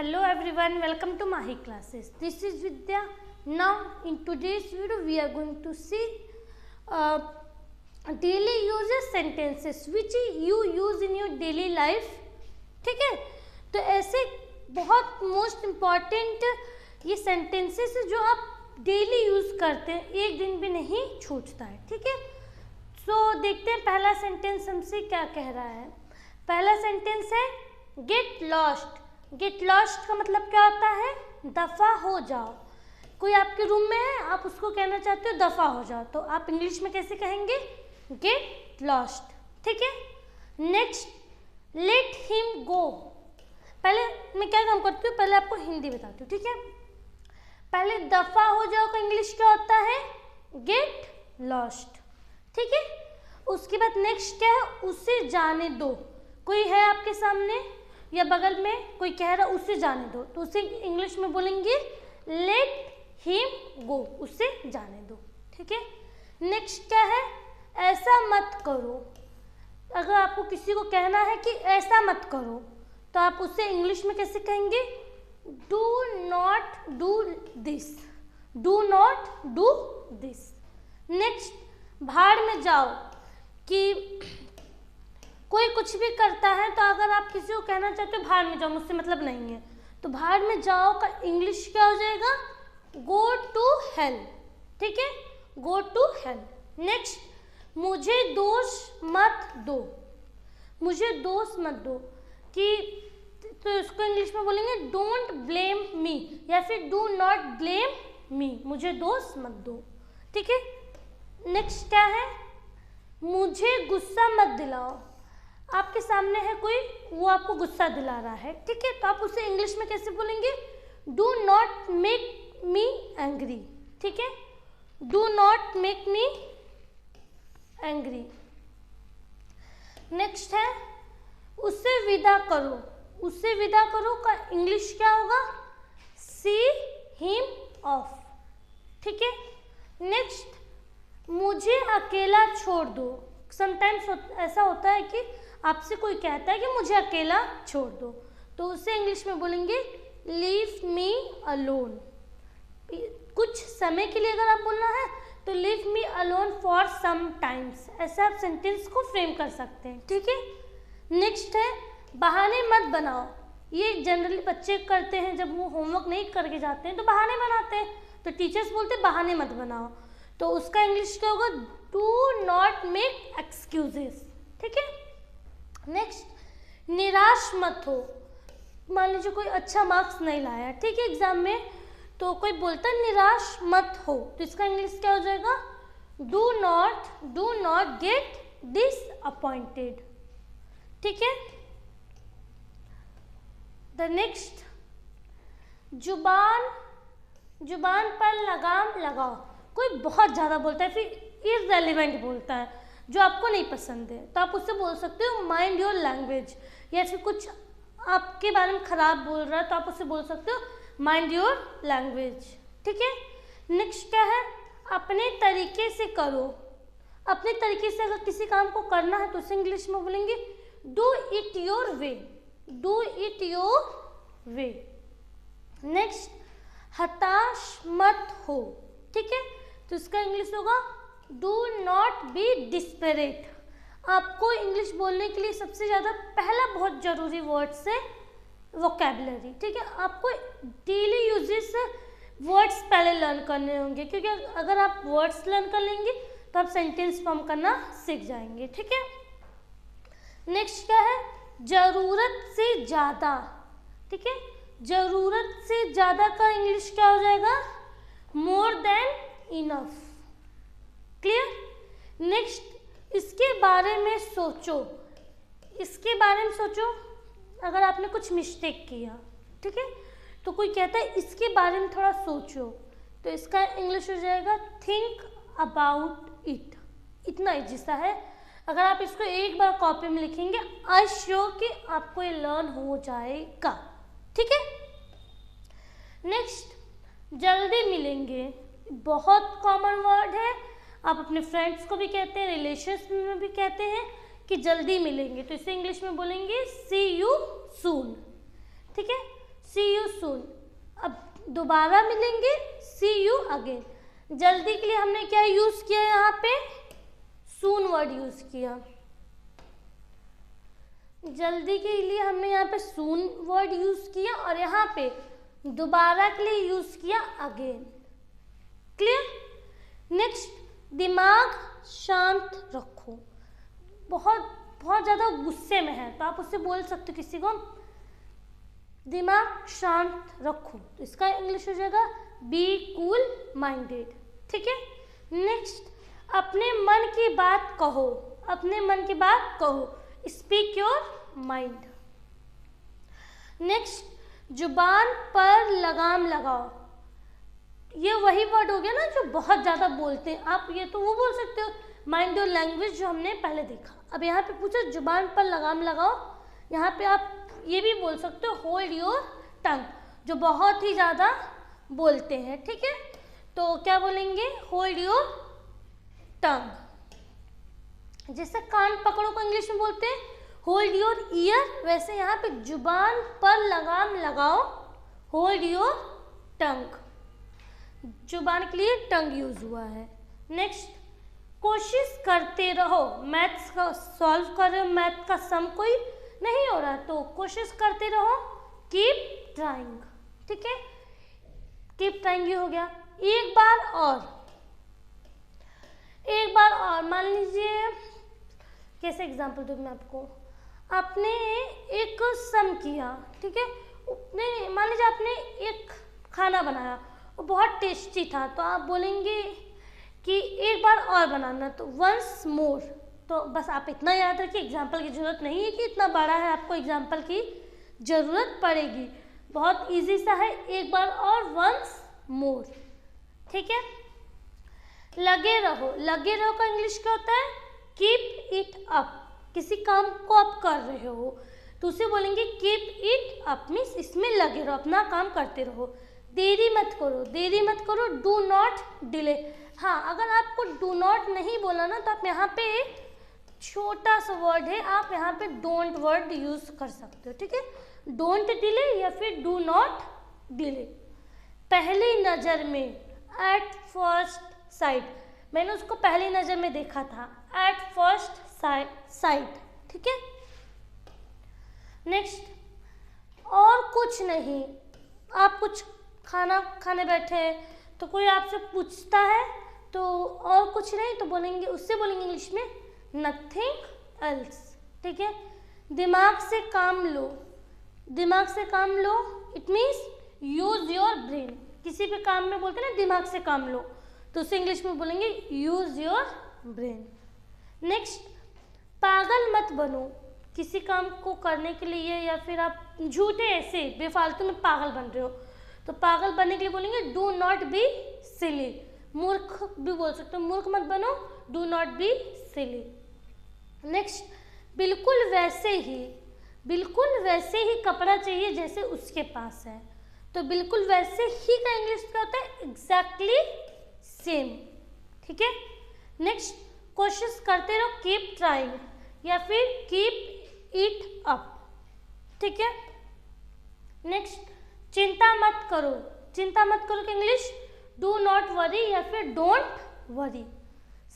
Hello everyone, welcome to Mahi classes. This is Vidya. Now in today's video we are going to see daily uses sentences which you use in your daily life. ठीक है, तो ऐसे बहुत most important ये sentences जो आप daily use करते हैं, एक दिन भी नहीं छूटता है. ठीक है, सो देखते हैं पहला सेंटेंस हमसे क्या कह रहा है. पहला सेंटेंस है गेट लॉस्ट. गेट लॉस्ट का मतलब क्या होता है? दफ़ा हो जाओ. कोई आपके रूम में है, आप उसको कहना चाहते हो दफ़ा हो जाओ, तो आप इंग्लिश में कैसे कहेंगे? Get lost. ठीक है, नेक्स्ट लेट हिम गो. पहले मैं क्या काम करती हूँ, पहले आपको हिंदी बताती हूँ. ठीक है, पहले दफ़ा हो जाओ का इंग्लिश क्या होता है? Get lost. ठीक है, उसके बाद नेक्स्ट क्या है? उसे जाने दो. कोई है आपके सामने या बगल में कोई कह रहा उसे जाने दो, तो उसे इंग्लिश में बोलेंगे लेट हिम गो, उसे जाने दो. ठीक है, नेक्स्ट क्या है? ऐसा मत करो. अगर आपको किसी को कहना है कि ऐसा मत करो, तो आप उसे इंग्लिश में कैसे कहेंगे? Do not do this. Do not do this. Next भाड़ में जाओ. कि कोई कुछ भी करता है, तो अगर आप किसी को कहना चाहते हो भाड़ में जाओ, मुझसे मतलब नहीं है, तो भाड़ में जाओ का इंग्लिश क्या हो जाएगा? Go to hell. ठीक है, गो टू हेल. नेक्स्ट मुझे दोष मत दो. मुझे दोष मत दो कि तो इसको इंग्लिश में बोलेंगे डोंट ब्लेम मी या फिर डू नॉट ब्लेम मी. मुझे दोष मत दो. ठीक है, नेक्स्ट क्या है? मुझे गुस्सा मत दिलाओ. आपके सामने है कोई, वो आपको गुस्सा दिला रहा है. ठीक है, तो आप उसे इंग्लिश में कैसे बोलेंगे? Do not make me angry. ठीक है, do not make me angry. Next है उसे विदा करो. उसे विदा करो का इंग्लिश क्या होगा? See him of. ठीक है, नेक्स्ट मुझे अकेला छोड़ दो. समटाइम्स ऐसा होता है कि आपसे कोई कहता है कि मुझे अकेला छोड़ दो, तो उसे इंग्लिश में बोलेंगे लीव मी अलोन. कुछ समय के लिए अगर आप बोलना है तो leave me alone for some times. ऐसे आप सेंटेंस को फ्रेम कर सकते हैं. ठीक है, नेक्स्ट है बहाने मत बनाओ. ये जनरली बच्चे करते हैं, जब वो होमवर्क नहीं करके जाते हैं तो बहाने बनाते हैं, तो टीचर्स बोलते हैं बहाने मत बनाओ, तो उसका इंग्लिश क्या होगा? Do not make excuses. ठीक है, नेक्स्ट निराश मत हो. मान लीजिए कोई अच्छा मार्क्स नहीं लाया, ठीक है, एग्जाम में, तो कोई बोलता है निराश मत हो, तो इसका इंग्लिश क्या हो जाएगा? Do not get disappointed. ठीक है, द नेक्स्ट जुबान पर लगाम लगाओ. कोई बहुत ज़्यादा बोलता है, फिर इररेलेवेंट बोलता है जो आपको नहीं पसंद है, तो आप उससे बोल सकते हो माइंड योर लैंग्वेज. या फिर कुछ आपके बारे में ख़राब बोल रहा है, तो आप उससे बोल सकते हो माइंड योर लैंग्वेज. ठीक है, नेक्स्ट क्या है? अपने तरीके से करो. अपने तरीके से अगर किसी काम को करना है तो उसे इंग्लिश में बोलेंगे do it your way. Do it your way. Next हताश मत हो. ठीक है, तो इसका इंग्लिश होगा डू नॉट बी डिस्परेट. आपको इंग्लिश बोलने के लिए सबसे ज़्यादा पहला बहुत ज़रूरी वर्ड्स है वोकैबुलरी. ठीक है, आपको डेली यूजेस वर्ड्स पहले लर्न करने होंगे, क्योंकि अगर आप वर्ड्स लर्न कर लेंगे तो आप सेंटेंस फॉर्म करना सीख जाएंगे. ठीक है, नेक्स्ट क्या है? ज़रूरत से ज़्यादा. ठीक है, ज़रूरत से ज़्यादा का इंग्लिश क्या हो जाएगा? More than enough. Clear? Next इसके बारे में सोचो. इसके बारे में सोचो अगर आपने कुछ मिस्टेक किया, ठीक है, तो कोई कहता है इसके बारे में थोड़ा सोचो, तो इसका इंग्लिश हो जाएगा थिंक अबाउट इट. इतना इजी सा है. अगर आप इसको एक बार कॉपी में लिखेंगे, आई श्योर कि आपको ये लर्न हो जाएगा. ठीक है, नेक्स्ट जल्दी मिलेंगे. बहुत कॉमन वर्ड है, आप अपने फ्रेंड्स को भी कहते हैं, रिलेशंस में भी कहते हैं कि जल्दी मिलेंगे, तो इसे इंग्लिश में बोलेंगे सी यू सून. ठीक है, सी यू सून। अब दोबारा मिलेंगे, सी यू अगेन। जल्दी के लिए हमने क्या यूज किया, यहाँ पे सून वर्ड यूज किया। जल्दी के लिए हमने यहाँ पे सून वर्ड यूज किया और यहाँ पे दोबारा के लिए यूज किया अगेन। क्लियर? नेक्स्ट, दिमाग शांत रखो। बहुत बहुत ज़्यादा गुस्से में है तो आप उससे बोल सकते हो किसी को दिमाग शांत रखो, तो इसका इंग्लिश हो जाएगा बी कूल माइंडेड। ठीक है? नेक्स्ट, अपने मन की बात कहो। अपने मन की बात कहो, स्पीक योर माइंड। नेक्स्ट, जुबान पर लगाम लगाओ। ये वही वर्ड हो गया ना जो बहुत ज़्यादा बोलते हैं आप, ये तो वो बोल सकते हो माइंड योर लैंग्वेज जो हमने पहले देखा। अब यहाँ पे पूछा जुबान पर लगाम लगाओ, यहाँ पे आप ये भी बोल सकते हो होल्ड योर टंग, जो बहुत ही ज़्यादा बोलते हैं। ठीक है? तो क्या बोलेंगे, होल्ड योर टंग। जैसे कान पकड़ो को इंग्लिश में बोलते हैं होल्ड योर ईयर, वैसे यहाँ पे जुबान पर लगाम लगाओ, होल्ड योर टंग। जुबान के लिए टंग यूज हुआ है। नेक्स्ट, कोशिश करते रहो। मैथ्स का सॉल्व कर रहे हो, मैथ का सम कोई नहीं हो रहा तो कोशिश करते रहो, कीप ट्राइंग। ठीक है? कीप ट्राइंग ये हो गया। एक बार और, एक बार और मान लीजिए, कैसे एग्जांपल दूँ मैं आपको। आपने एक सम किया, ठीक है, आपने मान लीजिए आपने एक खाना बनाया, वो बहुत टेस्टी था, तो आप बोलेंगे कि एक बार और बनाना, तो वंस मोर। तो बस आप इतना याद रखिए, एग्जाम्पल की ज़रूरत नहीं है कि इतना बड़ा है आपको एग्जाम्पल की ज़रूरत पड़ेगी, बहुत इजी सा है, एक बार और, वंस मोर। ठीक है? लगे रहो। लगे रहो का इंग्लिश क्या होता है, कीप इट अप। किसी काम को आप कर रहे हो तो उसे बोलेंगे कीप इट अप, मीन्स इसमें लगे रहो, अपना काम करते रहो। देरी मत करो। देरी मत करो, डू नॉट डिले। हाँ, अगर आपको डू नॉट नहीं बोला ना तो आप यहाँ पे छोटा सा वर्ड है, आप यहाँ पे डोंट वर्ड यूज कर सकते हो। ठीक है? डोंट डिले या फिर डू नॉट डिले। पहली नज़र में, एट फर्स्ट साइट, मैंने उसको पहली नज़र में देखा था, एट फर्स्ट साइट। ठीक है? नेक्स्ट, और कुछ नहीं। आप कुछ खाना खाने बैठे हैं तो कोई आपसे पूछता है तो और कुछ नहीं तो बोलेंगे, उससे बोलेंगे इंग्लिश में नथिंग एल्स। ठीक है? दिमाग से काम लो। दिमाग से काम लो, it means use your brain. किसी भी काम में बोलते हैं ना दिमाग से काम लो, तो उसे इंग्लिश में बोलेंगे यूज योर ब्रेन। नेक्स्ट, पागल मत बनो। किसी काम को करने के लिए या फिर आप झूठे ऐसे बेफालतू में पागल बन रहे हो तो पागल बनने के लिए बोलेंगे डू नॉट बी सिली। मूर्ख भी बोल सकते हो, मूर्ख मत बनो, do not be silly. Next, बिल्कुल वैसे ही कपड़ा चाहिए जैसे उसके पास है, तो बिल्कुल वैसे ही का इंग्लिश क्या होता है, एग्जैक्टली सेम। ठीक है? नेक्स्ट, कोशिश करते रहो, कीप ट्राइंग या फिर कीप इट अप। ठीक है? नेक्स्ट, चिंता मत करो। चिंता मत करो कि इंग्लिश डू नॉट वरी या फिर डोंट वरी।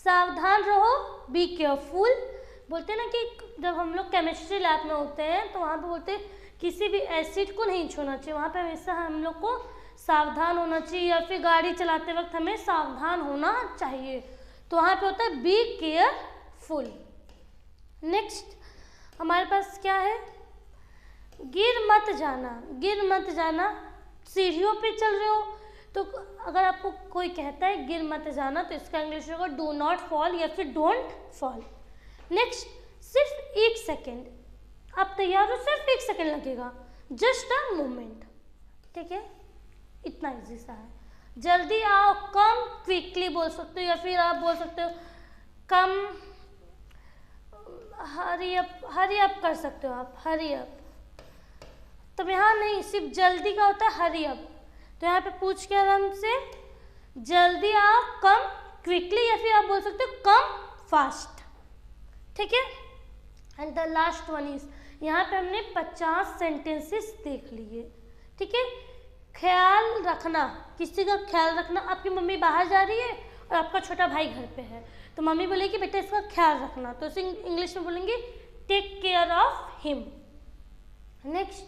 सावधान रहो, बी केयरफुल। बोलते हैं ना कि जब हम लोग केमिस्ट्री लैब में होते हैं तो वहाँ पे बोलते हैं किसी भी एसिड को नहीं छूना चाहिए, वहाँ पे हमेशा हम लोग को सावधान होना चाहिए, या फिर गाड़ी चलाते वक्त हमें सावधान होना चाहिए, तो वहाँ पे होता है बी केयरफुल। नेक्स्ट हमारे पास क्या है, गिर मत जाना। गिर मत जाना, सीढ़ियों पे चल रहे हो तो अगर आपको कोई कहता है गिर मत जाना तो इसका इंग्लिश होगा डू नॉट फॉल या फिर डोंट फॉल। नेक्स्ट, सिर्फ 1 सेकेंड। आप तैयार हो, सिर्फ 1 सेकेंड लगेगा, जस्ट अ मोमेंट। ठीक है? इतना इजी सा है। जल्दी आओ, कम क्विकली बोल सकते हो, या फिर आप बोल सकते हो कम, हरी अप कर सकते हो आप, हरी अप। तब यहाँ नहीं, सिर्फ जल्दी का होता है हरी अप, तो यहाँ पे पूछ के आराम से जल्दी आओ, कम क्विकली, या फिर आप बोल सकते हो कम फास्ट। ठीक है? And the last one is, यहाँ पे हमने 50 सेंटेंसेस देख लिए। ठीक है। ख्याल रखना, किसी का ख्याल रखना, आपकी मम्मी बाहर जा रही है और आपका छोटा भाई घर पे है, तो मम्मी बोलेगी बेटा इसका ख्याल रखना, तो इसे इंग्लिश में बोलेंगे take care of him. Next,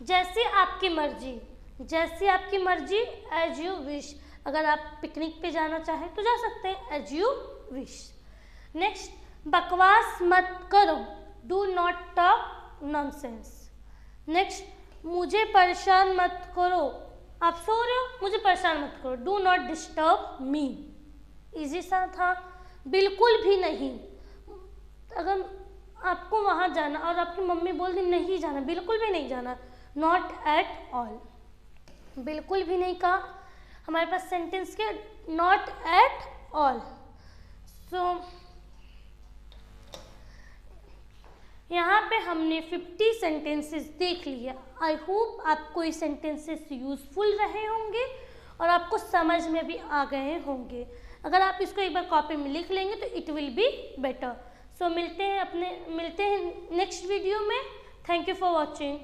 जैसे आपकी मर्जी, जैसे आपकी मर्जी, एज यू विश, अगर आप पिकनिक पे जाना चाहें तो जा सकते हैं, एज यू विश। नेक्स्ट, बकवास मत करो, do not talk nonsense. Next, मुझे परेशान मत करो, आप सो रहे हो मुझे परेशान मत करो, do not disturb me. Easy सा था, बिल्कुल भी नहीं। अगर आपको वहाँ जाना और आपकी मम्मी बोल दी नहीं जाना, बिल्कुल भी नहीं जाना, नॉट एट ऑल, बिल्कुल भी नहीं कहा। हमारे पास सेंटेंस के नॉट एट ऑल। सो यहाँ पे हमने 50 सेंटेंसेस देख लिया। आई होप आपको ये सेंटेंसेस यूजफुल रहे होंगे और आपको समझ में भी आ गए होंगे। अगर आप इसको एक बार कॉपी में लिख लेंगे तो इट विल बी बेटर। सो मिलते हैं नेक्स्ट वीडियो में। Thank you for watching.